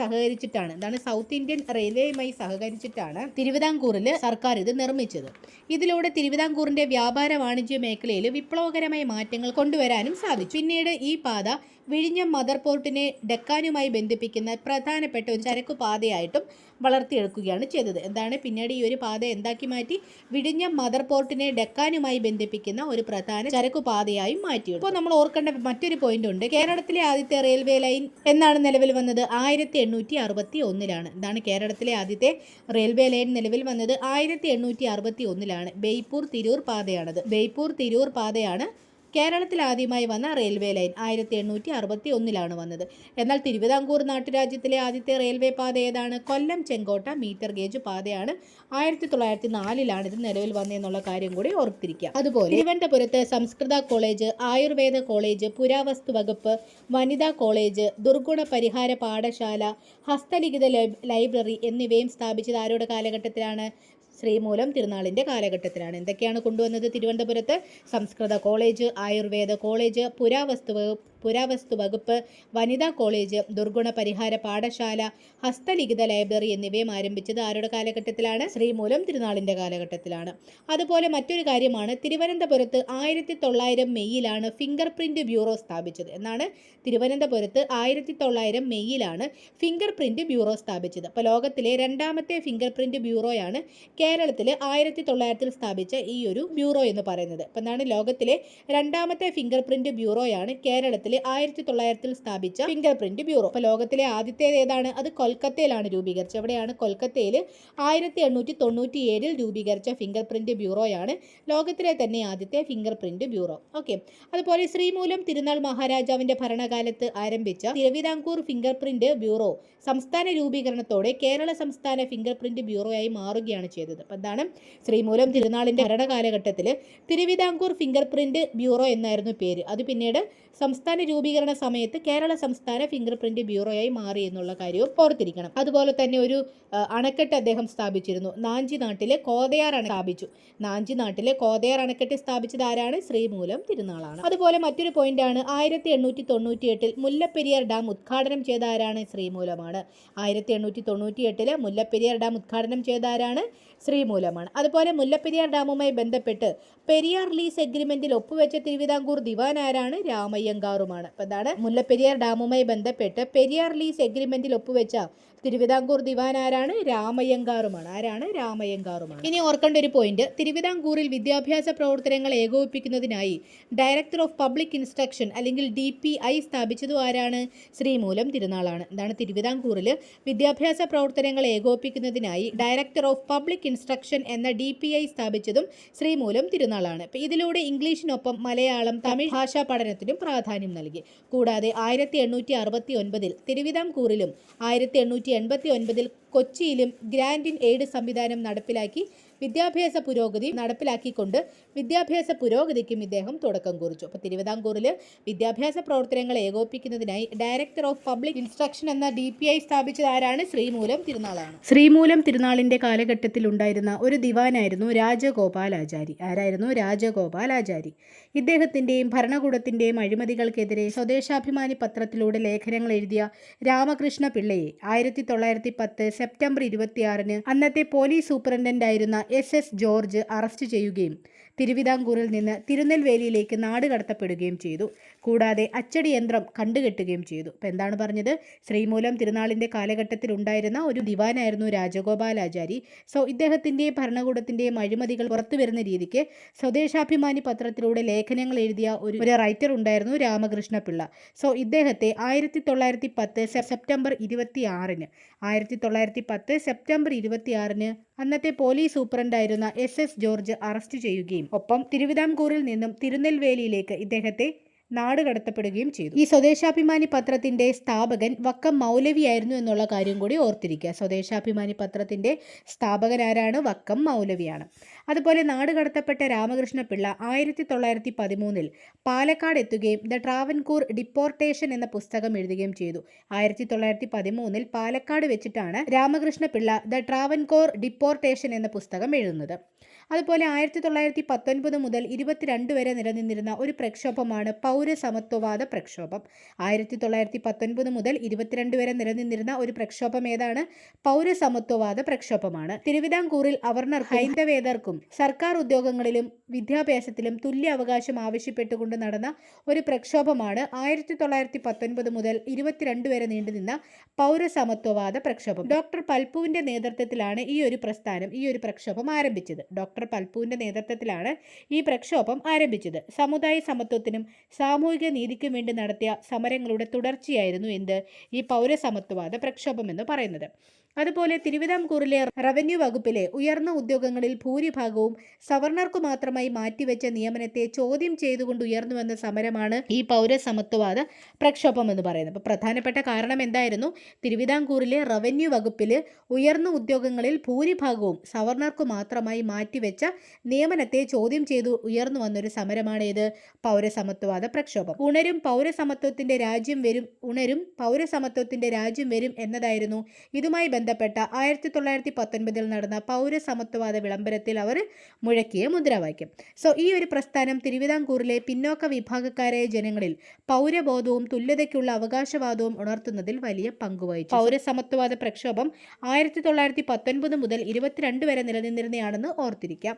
സഹകരിച്ചിട്ടാണ് തിരുവിതാംകൂറിൽ സർക്കാർ ഇത് നിർമ്മിച്ചത്. ഇതിലൂടെ തിരുവിതാംകൂറിന്റെ വ്യാപാര വാണിജ്യ മേഖലയിൽ വിപ്ലവകരമായ മാറ്റങ്ങൾ കൊണ്ടുവരാനും സാധിച്ചു. പിന്നീട് ഈ പാത വിഴിഞ്ഞം മദർ പോർട്ടിനെ ഡെക്കാനുമായി ബന്ധിപ്പിക്കുന്ന പ്രധാനപ്പെട്ട ഒരു ചരക്കു പാതയായിട്ടും വളർത്തിയെടുക്കുകയാണ് ചെയ്തത്. എന്താണ്? പിന്നീട് ഈ ഒരു പാത എന്താക്കി മാറ്റി? വിഴിഞ്ഞം മദർ പോർട്ടിനെ ഡെക്കാനുമായി ബന്ധിപ്പിക്കുന്ന ഒരു പ്രധാന ചരക്കു പാതയായും മാറ്റി. ഇപ്പോൾ നമ്മൾ ഓർക്കേണ്ട മറ്റൊരു പോയിന്റ് ഉണ്ട്. കേരളത്തിലെ ആദ്യത്തെ റെയിൽവേ ലൈൻ എന്നാണ് നിലവിൽ വന്നത്? 1861-ലാണ്. എന്താണ്? കേരളത്തിലെ ആദ്യത്തെ റെയിൽവേ ലൈൻ നിലവിൽ വന്നത് 1861-ലാണ്. ബേപ്പൂർ തിരൂർ പാതയാണത്. ബേപ്പൂർ തിരൂർ പാതയാണ് കേരളത്തിൽ ആദ്യമായി വന്ന റെയിൽവേ ലൈൻ. 1861-ലാണ് വന്നത്. എന്നാൽ തിരുവിതാംകൂർ നാട്ടുരാജ്യത്തിലെ ആദ്യത്തെ റെയിൽവേ പാത ഏതാണ്? കൊല്ലം ചെങ്കോട്ട മീറ്റർ ഗേജ് പാതയാണ്. 1904-ലാണ് ഇത് നിലവിൽ വന്നതെന്നുള്ള കാര്യം കൂടി ഓർത്തിരിക്കുക. അതുപോലെ തിരുവനന്തപുരത്ത് സംസ്കൃത കോളേജ്, ആയുർവേദ കോളേജ്, പുരാവസ്തു വകുപ്പ്, വനിതാ കോളേജ്, ദുർഗുണ പരിഹാര പാഠശാല, ഹസ്തലിഖിത ലൈബ്രറി എന്നിവയും സ്ഥാപിച്ചത് ആരുടെ കാലഘട്ടത്തിലാണ്? ശ്രീമൂലം തിരുനാളിൻ്റെ കാലഘട്ടത്തിലാണ്. എന്തൊക്കെയാണ് കൊണ്ടുവന്നത് തിരുവനന്തപുരത്ത്? സംസ്കൃത കോളേജ്, ആയുർവേദ കോളേജ്, പുരാവസ്തു വകുപ്പ്, വനിതാ കോളേജ്, ദുർഗുണ പരിഹാര പാഠശാല, ഹസ്തലിഖിത ലൈബ്രറി എന്നിവയും ആരംഭിച്ചത് ആരുടെ കാലഘട്ടത്തിലാണ്? ശ്രീമൂലം തിരുനാളിൻ്റെ കാലഘട്ടത്തിലാണ്. അതുപോലെ മറ്റൊരു കാര്യമാണ്, തിരുവനന്തപുരത്ത് 1900 മെയ്യിലാണ് ഫിംഗർ പ്രിന്റ് ബ്യൂറോ സ്ഥാപിച്ചത്. എന്നാണ്? തിരുവനന്തപുരത്ത് 1900 മെയ്യിലാണ് ഫിംഗർ പ്രിന്റ് ബ്യൂറോ സ്ഥാപിച്ചത്. അപ്പോൾ ലോകത്തിലെ രണ്ടാമത്തെ ഫിംഗർ പ്രിന്റ് ബ്യൂറോയാണ് കേരളത്തിൽ 1900 സ്ഥാപിച്ച ഈ ഒരു ബ്യൂറോ എന്ന് പറയുന്നത്. അപ്പോൾ എന്താണ്? ലോകത്തിലെ രണ്ടാമത്തെ ഫിംഗർ പ്രിന്റ് ബ്യൂറോയാണ് കേരളത്തിൽ 1900 സ്ഥാപിച്ച ഫിംഗർ പ്രിന്റ് ബ്യൂറോ. അപ്പോൾ ലോകത്തിലെ ആദ്യത്തേത് ഏതാണ്? അത് കൊൽക്കത്തയിലാണ് രൂപീകരിച്ചത്. എവിടെയാണ്? കൊൽക്കത്തയിൽ 1897 രൂപീകരിച്ച ഫിംഗർ പ്രിന്റ് ബ്യൂറോയാണ് ലോകത്തിലെ തന്നെ ആദ്യത്തെ ഫിംഗർ പ്രിന്റ് ബ്യൂറോ. ഓക്കെ. അതുപോലെ ശ്രീമൂലം തിരുനാൾ മഹാരാജാവിന്റെ ഭരണകാലത്ത് ആരംഭിച്ച തിരുവിതാംകൂർ ഫിംഗർ പ്രിന്റ് ബ്യൂറോ സംസ്ഥാന രൂപീകരണത്തോടെ കേരള സംസ്ഥാന ഫിംഗർ പ്രിന്റ് ബ്യൂറോയായി മാറുകയാണ് ചെയ്തത്. അപ്പോൾ എന്താണ്? ശ്രീമൂലം തിരുനാളിന്റെ ഭരണകാലഘട്ടത്തിൽ തിരുവിതാംകൂർ ഫിംഗർ പ്രിന്റ് ബ്യൂറോ എന്നായിരുന്നു പേര്. അത് പിന്നീട് സംസ്ഥാന രൂപീകരണ സമയത്ത് കേരള സംസ്ഥാന ഫിംഗർ പ്രിന്റ് ബ്യൂറോയായി മാറി എന്നുള്ള കാര്യവും ഓർത്തിരിക്കണം. അതുപോലെ തന്നെ ഒരു അണക്കെട്ട് അദ്ദേഹം സ്ഥാപിച്ചിരുന്നു. നാഞ്ചി നാട്ടിലെ കോതയാർ അണക്കെട്ട് സ്ഥാപിച്ചത് ആരാണ്? ശ്രീമൂലം തിരുനാളാണ്. അതുപോലെ മറ്റൊരു പോയിന്റ് ആണ്, 1898 മുല്ലപ്പെരിയാർ ഡാം ഉദ്ഘാടനം ചെയ്ത ആരാണ്? ശ്രീമൂലമാണ്. 1898 മുല്ലപ്പെരിയാർ ഡാം ഉദ്ഘാടനം ചെയ്ത ആരാണ്? ശ്രീമൂലമാണ്. അതുപോലെ മുല്ലപ്പെരിയാർ ഡാമുമായി ബന്ധപ്പെട്ട് പെരിയാർ ലീസ് എഗ്രിമെന്റിൽ ഒപ്പുവെച്ച തിരുവിതാംകൂർ ദിവാൻ ആരാണ്? രാമയ്യങ്കാറുമാണ്. അപ്പോൾ എന്താണ്? മുല്ലപ്പെരിയാർ ഡാമുമായി ബന്ധപ്പെട്ട് പെരിയാർ ലീസ് എഗ്രിമെന്റിൽ ഒപ്പുവെച്ച തിരുവിതാംകൂർ ദിവാൻ ആരാണ്? രാമയ്യങ്കാറുമാണ്. ആരാണ്? രാമയ്യങ്കാറുമാണ്. ഇനി ഓർക്കേണ്ട ഒരു പോയിന്റ്, തിരുവിതാംകൂറിൽ വിദ്യാഭ്യാസ പ്രവർത്തനങ്ങൾ ഏകോപിപ്പിക്കുന്നതിനായി ഡയറക്ടർ ഓഫ് പബ്ലിക് ഇൻസ്ട്രക്ഷൻ അല്ലെങ്കിൽ DPI സ്ഥാപിച്ചതും ആരാണ്? ശ്രീമൂലം തിരുനാളാണ്. എന്താണ്? തിരുവിതാംകൂറിൽ വിദ്യാഭ്യാസ പ്രവർത്തനങ്ങൾ ഏകോപിപ്പിക്കുന്നതിനായി ഡയറക്ടർ ഓഫ് പബ്ലിക് ഇൻസ്ട്രക്ഷൻ എന്ന DPI സ്ഥാപിച്ചതും ശ്രീമൂലം തിരുനാളാണ്. ഇതിലൂടെ ഇംഗ്ലീഷിനൊപ്പം മലയാളം, തമിഴ് ഭാഷാ പഠനത്തിനും പ്രാധാന്യം നൽകി. കൂടാതെ 1869 തിരുവിതാംകൂറിലും 1889 കൊച്ചിയിലും ഗ്രാൻഡ് ഇൻ എയ്ഡ് സംവിധാനം നടപ്പിലാക്കിക്കൊണ്ട് വിദ്യാഭ്യാസ പുരോഗതിക്കും ഇദ്ദേഹം തുടക്കം കുറിച്ചു. അപ്പോൾ തിരുവിതാംകൂറിൽ വിദ്യാഭ്യാസ പ്രവർത്തനങ്ങൾ ഏകോപിപ്പിക്കുന്നതിനായി ഡയറക്ടർ ഓഫ് പബ്ലിക് ഇൻസ്ട്രക്ഷൻ എന്ന DPI സ്ഥാപിച്ചത് ആരാണ്? ശ്രീമൂലം തിരുനാളാണ്. ശ്രീമൂലം തിരുനാളിന്റെ കാലഘട്ടത്തിൽ ഉണ്ടായിരുന്ന ഒരു ദിവാനായിരുന്നു രാജഗോപാലാചാരി. ആരായിരുന്നു? രാജഗോപാലാചാരി. ഇദ്ദേഹത്തിന്റെയും ഭരണകൂടത്തിന്റെയും അഴിമതികൾക്കെതിരെ സ്വദേശാഭിമാനി പത്രത്തിലൂടെ ലേഖനങ്ങൾ എഴുതിയ രാമകൃഷ്ണ പിള്ളയെ 1910 സെപ്റ്റംബർ 26-ന് അന്നത്തെ പോലീസ് സൂപ്രണ്ടന്റായിരുന്ന SS ജോർജ് അറസ്റ്റ് ചെയ്യുകയും തിരുവിതാംകൂറിൽ നിന്ന് തിരുനെൽവേലിയിലേക്ക് നാട് കടത്തപ്പെടുകയും ചെയ്തു. കൂടാതെ അച്ചടി യന്ത്രം കണ്ടുകെട്ടുകയും ചെയ്തു. അപ്പോൾ എന്താണ് പറഞ്ഞത്? ശ്രീമൂലം തിരുനാളിൻ്റെ കാലഘട്ടത്തിൽ ഉണ്ടായിരുന്ന ഒരു ദിവാനായിരുന്നു രാജഗോപാലാചാരി. സോ ഇദ്ദേഹത്തിൻ്റെയും ഭരണകൂടത്തിൻ്റെയും അഴിമതികൾ പുറത്തു വരുന്ന രീതിക്ക് സ്വദേശാഭിമാനി പത്രത്തിലൂടെ ലേഖനങ്ങൾ എഴുതിയ ഒരു റൈറ്റർ ഉണ്ടായിരുന്നു, രാമകൃഷ്ണ പിള്ള. സോ ഇദ്ദേഹത്തെ 1910 സെപ്റ്റംബർ 26-ന് അന്നത്തെ പോലീസ് സൂപ്രണ്ടായിരുന്ന SS ജോർജ് അറസ്റ്റ് ചെയ്യുകയും ഒപ്പം തിരുവിതാംകൂറിൽ നിന്നും തിരുനെൽവേലിയിലേക്ക് ഇദ്ദേഹത്തെ നാടുകടത്തപ്പെടുകയും ചെയ്തു. ഈ സ്വദേശാഭിമാനി പത്രത്തിന്റെ സ്ഥാപകൻ വക്കം മൗലവിയായിരുന്നു എന്നുള്ള കാര്യം കൂടി ഓർത്തിരിക്കുക. സ്വദേശാഭിമാനി പത്രത്തിന്റെ സ്ഥാപകൻ ആരാണ്? വക്കം മൗലവിയാണ്. അതുപോലെ നാടുകടത്തപ്പെട്ട രാമകൃഷ്ണ പിള്ള 1913 പാലക്കാട് എത്തുകയും ദ ട്രാവൻകൂർ ഡിപ്പോർട്ടേഷൻ എന്ന പുസ്തകം എഴുതുകയും ചെയ്തു. 1913 പാലക്കാട് വെച്ചിട്ടാണ് രാമകൃഷ്ണ പിള്ള ദ ട്രാവൻകൂർ ഡിപ്പോർട്ടേഷൻ എന്ന പുസ്തകം എഴുതുന്നത്. അതുപോലെ 1919 മുതൽ 22 വരെ നിലനിന്നിരുന്ന ഒരു പ്രക്ഷോഭമാണ് പൗരസമത്വവാദ പ്രക്ഷോഭം. 1919 മുതൽ 22 വരെ നിലനിന്നിരുന്ന ഒരു പ്രക്ഷോഭം ഏതാണ്? പൗരസമത്വവാദ പ്രക്ഷോഭമാണ്. തിരുവിതാംകൂറിൽ അവർണർക്കും ഹൈന്ദവേതർക്കും സർക്കാർ ഉദ്യോഗങ്ങളിലും വിദ്യാഭ്യാസത്തിലും തുല്യ അവകാശം ആവശ്യപ്പെട്ടുകൊണ്ട് നടന്ന ഒരു പ്രക്ഷോഭമാണ് 1919 മുതൽ 22 വരെ നീണ്ടുനിന്ന പൗരസമത്വവാദ പ്രക്ഷോഭം. ഡോക്ടർ പൽപുവിന്റെ നേതൃത്വത്തിലാണ് ഈ ഒരു പ്രക്ഷോഭം ആരംഭിച്ചത്. ഡോക്ടർ പൽപുവിന്റെ നേതൃത്വത്തിലാണ് ഈ പ്രക്ഷോഭം ആരംഭിച്ചത്. സമുദായ സമത്വത്തിനും സാമൂഹിക നീതിക്കും വേണ്ടി നടത്തിയ സമരങ്ങളുടെ തുടർച്ചയായിരുന്നു ഈ പൗരസമത്വവാദ പ്രക്ഷോഭം എന്ന് പറയുന്നത്. അതുപോലെ തിരുവിതാംകൂറിലെ റവന്യൂ വകുപ്പിലെ ഉയർന്ന ഉദ്യോഗങ്ങളിൽ ഭൂരിഭാഗവും സവർണർക്കു മാത്രമായി മാറ്റിവെച്ച നിയമനത്തെ ചോദ്യം ചെയ്തുകൊണ്ട് ഉയർന്നു വന്ന സമരമാണ് ഈ പൗരസമത്വവാദ പ്രക്ഷോഭം എന്ന് പറയുന്നത്. അപ്പോൾ പ്രധാനപ്പെട്ട കാരണം എന്തായിരുന്നു? തിരുവിതാംകൂറിലെ റവന്യൂ വകുപ്പിൽ ഉയർന്ന ഉദ്യോഗങ്ങളിൽ ഭൂരിഭാഗവും സവർണർക്കു മാത്രമായി മാറ്റിവെച്ച നിയമനത്തെ ചോദ്യം ചെയ്തു ഉയർന്നു വന്നൊരു സമരമാണ് ഇത് പൗരസമത്വവാദ പ്രക്ഷോഭം. ഉണരും പൗരസമത്വത്തിന്റെ രാജ്യം വരും എന്നതായിരുന്നു ഇതുമായി ബന്ധപ്പെട്ട 1919 നടന്ന പൗരസമത്വവാദ വിളംബരത്തിൽ അവർ മുഴക്കിയ മുദ്രാവാക്യം. ഈ ഒരു പ്രസ്ഥാനം തിരുവിതാംകൂറിലെ പിന്നോക്ക വിഭാഗക്കാരായ ജനങ്ങളിൽ പൗരബോധവും തുല്യതയ്ക്കുള്ള അവകാശവാദവും ഉണർത്തുന്നതിൽ വലിയ പങ്കുവഹിച്ചു. പൗരസമത്വവാദ പ്രക്ഷോഭം 1919 മുതൽ 22 വരെ നിലനിന്നിരുന്നതാണെന്ന് ഓർത്തിരിക്കാം.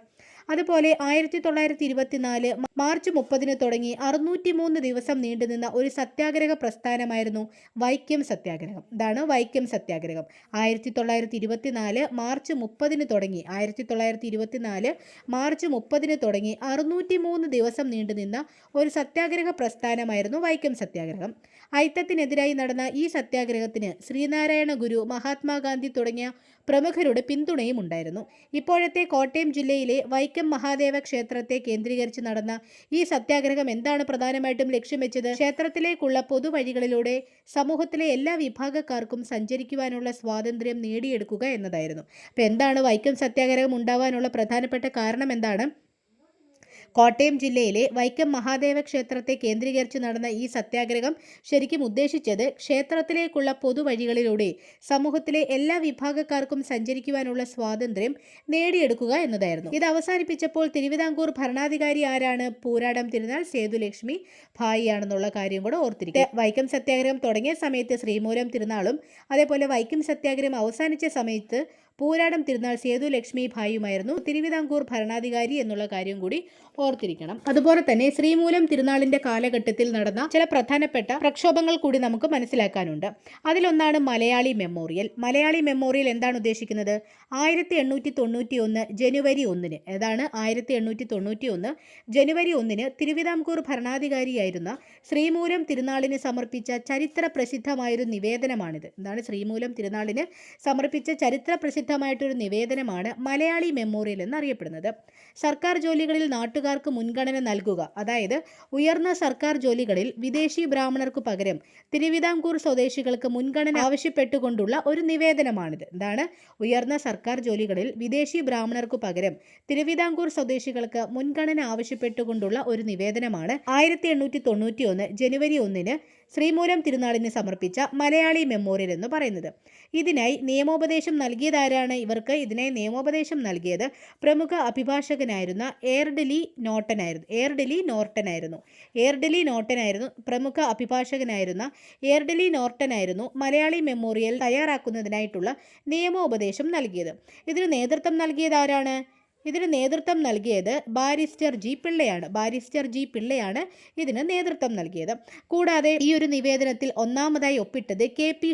അതുപോലെ 1924 മാർച്ച് 30 തുടങ്ങി 603 ദിവസം നീണ്ടുനിന്ന ഒരു സത്യാഗ്രഹ പ്രസ്ഥാനമായിരുന്നു വൈക്കം സത്യാഗ്രഹം. ഇതാണ് വൈക്കം സത്യാഗ്രഹം. 1924 മാർച്ച് 30 തുടങ്ങി 1924 മാർച്ച് 30 തുടങ്ങി 603 ദിവസം നീണ്ടുനിന്ന ഒരു സത്യാഗ്രഹ പ്രസ്ഥാനമായിരുന്നു വൈക്കം സത്യാഗ്രഹം. അയിത്തത്തിനെതിരായി നടന്ന ഈ സത്യാഗ്രഹത്തിന് ശ്രീനാരായണ ഗുരു, മഹാത്മാഗാന്ധി തുടങ്ങിയ പ്രമുഖരുടെ പിന്തുണയും ഉണ്ടായിരുന്നു. ഇപ്പോഴത്തെ കോട്ടയം ജില്ലയിലെ വൈക്കം മഹാദേവ ക്ഷേത്രത്തെ കേന്ദ്രീകരിച്ച് നടന്ന ഈ സത്യാഗ്രഹം എന്താണ് പ്രധാനമായിട്ടും ലക്ഷ്യം വെച്ചത്? ക്ഷേത്രത്തിലേക്കുള്ള പൊതുവഴികളിലൂടെ സമൂഹത്തിലെ എല്ലാ വിഭാഗക്കാർക്കും സഞ്ചരിക്കുവാനുള്ള സ്വാതന്ത്ര്യം നേടിയെടുക്കുക എന്നതായിരുന്നു. അപ്പോൾ എന്താണ് വൈക്കം സത്യാഗ്രഹം ഉണ്ടാവാനുള്ള പ്രധാനപ്പെട്ട കാരണം എന്താണ്? കോട്ടയം ജില്ലയിലെ വൈക്കം മഹാദേവ ക്ഷേത്രത്തെ കേന്ദ്രീകരിച്ച് നടന്ന ഈ സത്യാഗ്രഹം ശരിക്കും ഉദ്ദേശിച്ചത് ക്ഷേത്രത്തിലേക്കുള്ള പൊതുവഴികളിലൂടെ സമൂഹത്തിലെ എല്ലാ വിഭാഗക്കാർക്കും സഞ്ചരിക്കുവാനുള്ള സ്വാതന്ത്ര്യം നേടിയെടുക്കുക എന്നതായിരുന്നു. ഇത് അവസാനിപ്പിച്ചപ്പോൾ തിരുവിതാംകൂർ ഭരണാധികാരി ആരാണ്? പൂരാടം തിരുനാൾ സേതുലക്ഷ്മി ഭായി ആണെന്നുള്ള കാര്യം കൂടെ ഓർത്തിരിക്കുക. വൈക്കം സത്യാഗ്രഹം തുടങ്ങിയ സമയത്ത് ശ്രീമൂലം തിരുനാളും അതേപോലെ വൈക്കം സത്യാഗ്രഹം അവസാനിച്ച സമയത്ത് പൂരാടം തിരുനാൾ സേതുലക്ഷ്മി ഭായിയുമായിരുന്നു തിരുവിതാംകൂർ ഭരണാധികാരി എന്നുള്ള കാര്യം കൂടി ഓർത്തിരിക്കണം. അതുപോലെ തന്നെ ശ്രീമൂലം തിരുനാളിന്റെ കാലഘട്ടത്തിൽ നടന്ന ചില പ്രധാനപ്പെട്ട പ്രക്ഷോഭങ്ങൾ കൂടി നമുക്ക് മനസ്സിലാക്കാനുണ്ട്. അതിലൊന്നാണ് മലയാളി മെമ്മോറിയൽ. മലയാളി മെമ്മോറിയൽ എന്താണ് ഉദ്ദേശിക്കുന്നത്? 1891 ജനുവരി 1 ഏതാണ് 1891 ജനുവരി 1 തിരുവിതാംകൂർ ഭരണാധികാരിയായിരുന്ന ശ്രീമൂലം തിരുനാളിന് സമർപ്പിച്ച ചരിത്ര പ്രസിദ്ധമായൊരു നിവേദനമാണിത്. എന്താണ്? ശ്രീമൂലം തിരുനാളിന് സമർപ്പിച്ച ചരിത്ര പ്രസിദ്ധമായിട്ടൊരു നിവേദനമാണ് മലയാളി മെമ്മോറിയൽ എന്നറിയപ്പെടുന്നത്. സർക്കാർ ജോലികളിൽ നാട്ടുകാർക്ക് മുൻഗണന നൽകുക, അതായത് ഉയർന്ന സർക്കാർ ജോലികളിൽ വിദേശി ബ്രാഹ്മണർക്ക് പകരം തിരുവിതാംകൂർ സ്വദേശികൾക്ക് മുൻഗണന ആവശ്യപ്പെട്ടുകൊണ്ടുള്ള ഒരു നിവേദനമാണിത്. എന്താണ്? ഉയർന്ന സർക്കാർ ജോലികളിൽ വിദേശി ബ്രാഹ്മണർക്ക് പകരം തിരുവിതാംകൂർ സ്വദേശികൾക്ക് മുൻഗണന ആവശ്യപ്പെട്ടുകൊണ്ടുള്ള ഒരു നിവേദനമാണ് 1891 ജനുവരി 1 ശ്രീമൂലം തിരുനാളിന് സമർപ്പിച്ച മലയാളി മെമ്മോറിയൽ എന്ന് പറയുന്നത്. ഇതിനായി നിയമോപദേശം നൽകിയതാരാണ്? ഇതിനായി നിയമോപദേശം നൽകിയത് പ്രമുഖ അഭിഭാഷകനായിരുന്ന എയർഡലി നോർട്ടനായിരുന്നു. പ്രമുഖ അഭിഭാഷകനായിരുന്ന എയർഡലി നോർട്ടനായിരുന്നു മലയാളി മെമ്മോറിയൽ തയ്യാറാക്കുന്നതിനായിട്ടുള്ള നിയമോപദേശം നൽകിയത്. ഇതിന് നേതൃത്വം നൽകിയത് ആരാണ്? ഇതിന് നേതൃത്വം നൽകിയത് ബാരിസ്റ്റർ ജി പിള്ളയാണ് ഇതിന് നേതൃത്വം നൽകിയത്. കൂടാതെ ഈ ഒരു നിവേദനത്തിൽ ഒന്നാമതായി ഒപ്പിട്ടത് കെ പി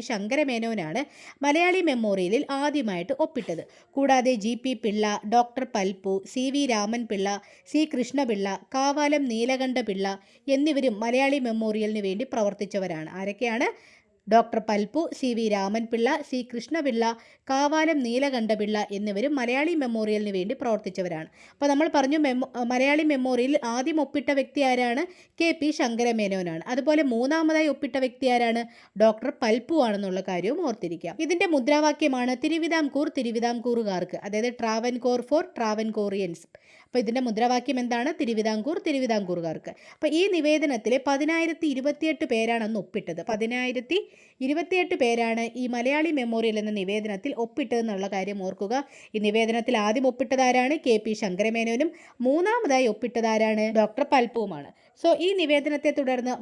ശങ്കരമേനോനാണ് മലയാളി മെമ്മോറിയലിൽ ആദ്യമായിട്ട് ഒപ്പിട്ടത്. കൂടാതെ G P Pillai, doctor Palpu, C V Raman Pillai, C Krishnapillai, Kavalam Neelakanta Pillai എന്നിവരും മലയാളി മെമ്മോറിയലിന് വേണ്ടി പ്രവർത്തിച്ചവരാണ്. ആരൊക്കെയാണ്? Doctor Palpu, CV Ramanpillai, C Krishnapillai, Kavalam Neelakantapillai എന്നിവരും മലയാളി മെമ്മോറിയലിന് വേണ്ടി പ്രവർത്തിച്ചവരാണ്. അപ്പോൾ നമ്മൾ പറഞ്ഞു മലയാളി മെമ്മോറിയൽ ആദ്യം ഒപ്പിട്ട വ്യക്തി ആരാണ്? KP ശങ്കരമേനോനാണ്. അതുപോലെ മൂന്നാമതായി ഒപ്പിട്ട വ്യക്തി ആരാണ്? ഡോക്ടർ പൽപ്പു ആണെന്നുള്ള കാര്യവും ഓർത്തിരിക്കാം. ഇതിന്റെ മുദ്രാവാക്യമാണ് തിരുവിതാംകൂറുകാർക്ക്, അതായത് ട്രാവൻകോർ ഫോർ ട്രാവൻകോറിയൻസ്. അപ്പോൾ ഇതിന്റെ മുദ്രാവാക്യം എന്താണ്? തിരുവിതാംകൂറുകാർക്ക്. അപ്പോൾ ഈ നിവേദനത്തിൽ 10,028 പേരാണ് അന്ന് ഒപ്പിട്ടത്. 10,028 പേരാണ് ഈ മലയാളി മെമ്മോറിയൽ എന്ന നിവേദനത്തിൽ ഒപ്പിട്ടതെന്നുള്ള കാര്യം ഓർക്കുക. ഈ നിവേദനത്തിൽ ആദ്യം ഒപ്പിട്ടതാരാണ്? KP ശങ്കരമേനോനും മൂന്നാമതായി ഒപ്പിട്ടതാരാണ്? ഡോക്ടർ പൽപ്പുവുമാണ്. സോ ഈ നിവേദനത്തെ തുടർന്ന്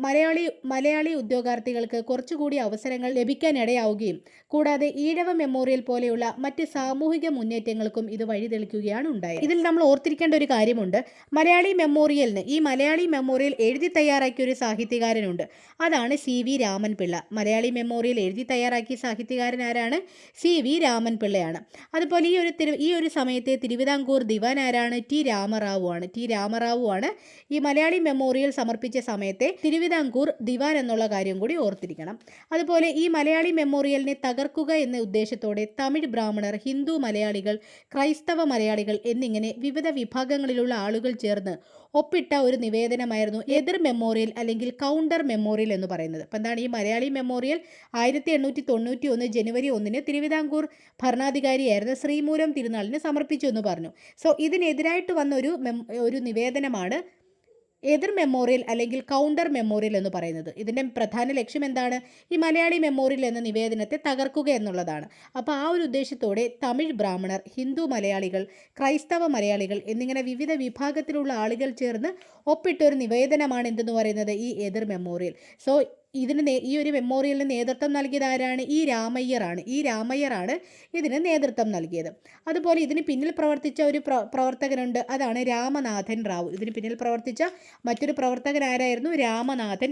മലയാളി ഉദ്യോഗാർത്ഥികൾക്ക് കുറച്ചുകൂടി അവസരങ്ങൾ ലഭിക്കാനിടയാവുകയും കൂടാതെ ഈഴവ മെമ്മോറിയൽ പോലെയുള്ള മറ്റ് സാമൂഹിക മുന്നേറ്റങ്ങൾക്കും ഇത് വഴിതെളിക്കുകയാണ് ഉണ്ടായത്. ഇതിൽ നമ്മൾ ഓർത്തിരിക്കേണ്ട ഒരു കാര്യമുണ്ട്. മലയാളി മെമ്മോറിയൽ എഴുതി തയ്യാറാക്കിയ ഒരു സാഹിത്യകാരനുണ്ട്. അതാണ് CV രാമൻപിള്ള. മലയാളി മെമ്മോറിയൽ എഴുതി തയ്യാറാക്കിയ സാഹിത്യകാരൻ ആരാണ്? CV രാമൻപിള്ളയാണ്. അതുപോലെ ഈ ഒരു സമയത്തെ തിരുവിതാംകൂർ ദിവാൻ ആരാണ്? T രാമറാവു ആണ് ഈ മലയാളി മെമ്മോറിയൽ സമർപ്പിച്ച സമയത്തെ തിരുവിതാംകൂർ ദിവാൻ എന്നുള്ള കാര്യം കൂടി ഓർത്തിരിക്കണം. അതുപോലെ ഈ മലയാളി മെമ്മോറിയലിനെ തകർക്കുക എന്ന ഉദ്ദേശത്തോടെ തമിഴ് ബ്രാഹ്മണർ, ഹിന്ദു മലയാളികൾ, ക്രൈസ്തവ മലയാളികൾ എന്നിങ്ങനെ വിവിധ വിഭാഗങ്ങളിലുള്ള ആളുകൾ ചേർന്ന് ഒപ്പിട്ട ഒരു നിവേദനമായിരുന്നു എതിർ മെമ്മോറിയൽ അല്ലെങ്കിൽ കൗണ്ടർ മെമ്മോറിയൽ എന്ന് പറയുന്നത്. അപ്പം എന്താണ് ഈ മലയാളി മെമ്മോറിയൽ? 1891 ജനുവരി 1 തിരുവിതാംകൂർ ഭരണാധികാരിയായിരുന്ന ശ്രീമൂലം തിരുനാളിന് സമർപ്പിച്ചു എന്ന് പറഞ്ഞു. സോ ഇതിനെതിരായിട്ട് വന്ന ഒരു നിവേദനമാണ് എതിർ മെമ്മോറിയൽ അല്ലെങ്കിൽ കൗണ്ടർ മെമ്മോറിയൽ എന്ന് പറയുന്നത്. ഇതിൻ്റെ പ്രധാന ലക്ഷ്യം എന്താണ്? ഈ മലയാളി മെമ്മോറിയൽ എന്ന നിവേദനത്തെ തകർക്കുക എന്നുള്ളതാണ്. അപ്പോൾ ആ ഒരു ഉദ്ദേശത്തോടെ തമിഴ് ബ്രാഹ്മണർ, ഹിന്ദു മലയാളികൾ, ക്രൈസ്തവ മലയാളികൾ എന്നിങ്ങനെ വിവിധ വിഭാഗത്തിലുള്ള ആളുകൾ ചേർന്ന് ഒപ്പിട്ടൊരു നിവേദനമാണ് എന്തെന്ന് പറയുന്നത്? ഈ എതിർ മെമ്മോറിയൽ. സോ ഈ ഒരു മെമ്മോറിയലിന് നേതൃത്വം നൽകിയത് ആരാണ്? ഈ രാമയ്യറാണ് ഇതിന് നേതൃത്വം നൽകിയത്. അതുപോലെ ഇതിന് പിന്നിൽ പ്രവർത്തിച്ച ഒരു പ്രവർത്തകനുണ്ട്. അതാണ് രാമനാഥൻ റാവു. ഇതിന് പിന്നിൽ പ്രവർത്തിച്ച മറ്റൊരു പ്രവർത്തകൻ ആരായിരുന്നു? രാമനാഥൻ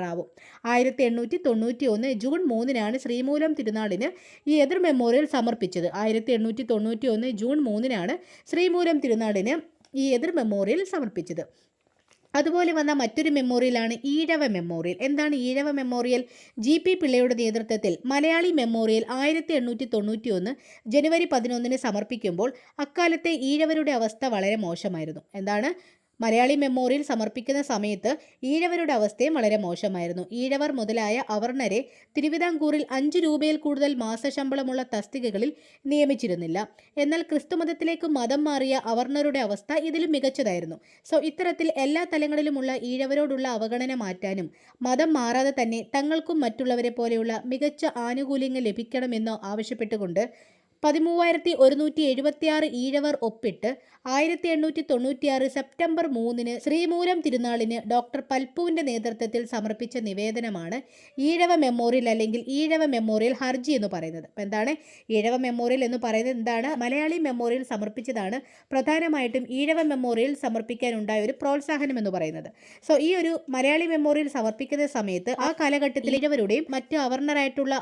റാവു. 1891 ജൂൺ 3 ശ്രീമൂലം തിരുനാളിന് ഈ എതിർ മെമ്മോറിയൽ സമർപ്പിച്ചത്. 1891 ജൂൺ 3 ശ്രീമൂലം തിരുനാളിന് ഈ എതിർ മെമ്മോറിയൽ സമർപ്പിച്ചത്. അതുപോലെ വന്ന മറ്റൊരു മെമ്മോറിയലാണ് ഈഴവ മെമ്മോറിയൽ. എന്താണ് ഈഴവ മെമ്മോറിയൽ? GP പിള്ളയുടെ നേതൃത്വത്തിൽ മലയാളി മെമ്മോറിയൽ 1891 ജനുവരി 11 സമർപ്പിക്കുമ്പോൾ അക്കാലത്തെ ഈഴവരുടെ അവസ്ഥ വളരെ മോശമായിരുന്നു. എന്താണ്? മലയാളി മെമ്മോറിയൽ സമർപ്പിക്കുന്ന സമയത്ത് ഈഴവരുടെ അവസ്ഥയും വളരെ മോശമായിരുന്നു. ഈഴവർ മുതലായ അവർണരെ തിരുവിതാംകൂറിൽ 5 രൂപയിൽ കൂടുതൽ മാസശമ്പളമുള്ള തസ്തികകളിൽ നിയമിച്ചിരുന്നില്ല. എന്നാൽ ക്രിസ്തുമതത്തിലേക്ക് മതം മാറിയ അവർണരുടെ അവസ്ഥ ഇതിലും മികച്ചതായിരുന്നു. സോ ഇത്തരത്തിൽ എല്ലാ തലങ്ങളിലുമുള്ള ഈഴവരോടുള്ള അവഗണന മാറ്റാനും മതം മാറാതെ തന്നെ തങ്ങൾക്കും മറ്റുള്ളവരെ പോലെയുള്ള മികച്ച ആനുകൂല്യങ്ങൾ ലഭിക്കണമെന്ന് ആവശ്യപ്പെട്ടുകൊണ്ട് 13,176 ഈഴവർ ഒപ്പിട്ട് 1896 സെപ്റ്റംബർ 3 ശ്രീമൂലം തിരുനാളിന് ഡോക്ടർ പൽപ്പുവിൻ്റെ നേതൃത്വത്തിൽ സമർപ്പിച്ച നിവേദനമാണ് ഈഴവ മെമ്മോറിയൽ അല്ലെങ്കിൽ ഈഴവ മെമ്മോറിയൽ ഹർജി എന്ന് പറയുന്നത്. അപ്പോൾ എന്താണ് ഈഴവ മെമ്മോറിയൽ എന്ന് പറയുന്നത്? എന്താണ്? മലയാളി മെമ്മോറിയൽ സമർപ്പിച്ചതാണ് പ്രധാനമായിട്ടും ഈഴവ മെമ്മോറിയൽ സമർപ്പിക്കാനുണ്ടായ ഒരു പ്രോത്സാഹനം എന്ന് പറയുന്നത്. സോ ഈ ഒരു മലയാളി മെമ്മോറിയൽ സമർപ്പിക്കുന്ന സമയത്ത് ആ കാലഘട്ടത്തിൽ ഈഴവരുടെയും മറ്റ് അവർണരായിട്ടുള്ള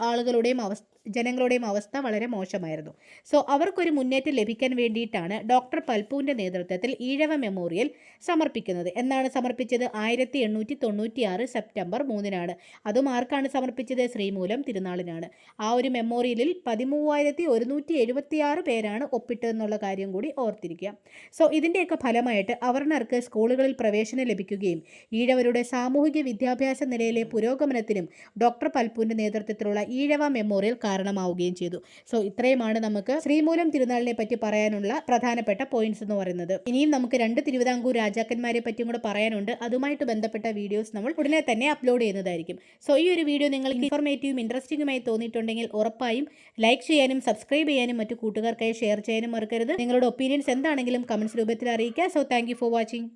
ജനങ്ങളുടെയും അവസ്ഥ വളരെ മോശമായിരുന്നു. സോ അവർക്കൊരു മുന്നേറ്റം ലഭിക്കാൻ വേണ്ടിയിട്ടാണ് ഡോക്ടർ പൽപ്പുവിൻ്റെ നേതൃത്വത്തിൽ ഈഴവ മെമ്മോറിയൽ സമർപ്പിക്കുന്നത്. എന്നാണ് സമർപ്പിച്ചത്? 1896 സെപ്റ്റംബർ 3 അതും ആർക്കാണ് സമർപ്പിച്ചത്? ശ്രീമൂലം തിരുനാളിനാണ്. ആ ഒരു മെമ്മോറിയലിൽ 13,176 പേരാണ് ഒപ്പിട്ടതെന്നുള്ള കാര്യം കൂടി ഓർത്തിരിക്കുക. സോ ഇതിൻ്റെയൊക്കെ ഫലമായിട്ട് അവർണർക്ക് സ്കൂളുകളിൽ പ്രവേശനം ലഭിക്കുകയും ഈഴവരുടെ സാമൂഹിക വിദ്യാഭ്യാസ നിലയിലെ പുരോഗമനത്തിനും ഡോക്ടർ പൽപ്പുവിൻ്റെ നേതൃത്വത്തിലുള്ള ഈഴവ മെമ്മോറിയൽ കാരണമാവുകയും ചെയ്തു. സോ ഇത്രയുമാണ് നമുക്ക് ശ്രീമൂലം തിരുനാളിനെ പറ്റി പറയാനുള്ള പ്രധാനപ്പെട്ട പോയിന്റ്സ് എന്ന് പറയുന്നത്. ഇനിയും നമുക്ക് 2 തിരുവിതാംകൂർ രാജാക്കന്മാരെ പറ്റിയും കൂടെ പറയാനുണ്ട്. അതുമായിട്ട് ബന്ധപ്പെട്ട വീഡിയോസ് നമ്മൾ ഉടനെ തന്നെ അപ്ലോഡ് ചെയ്യുന്നതായിരിക്കും. സോ ഈ ഒരു വീഡിയോ നിങ്ങൾക്ക് ഇൻഫോർമേറ്റീവും ഇൻട്രസ്റ്റിംഗുമായി തോന്നിയിട്ടുണ്ടെങ്കിൽ ഉറപ്പായും ലൈക്ക് ചെയ്യാനും സബ്സ്ക്രൈബ് ചെയ്യാനും മറ്റു കൂട്ടുകാർക്കായി ഷെയർ ചെയ്യാനും മറക്കരുത്. നിങ്ങളുടെ ഒപ്പീനിയൻസ് എന്താണെങ്കിലും കമൻസ് രൂപത്തിൽ അറിയിക്കുക. So thank you for watching.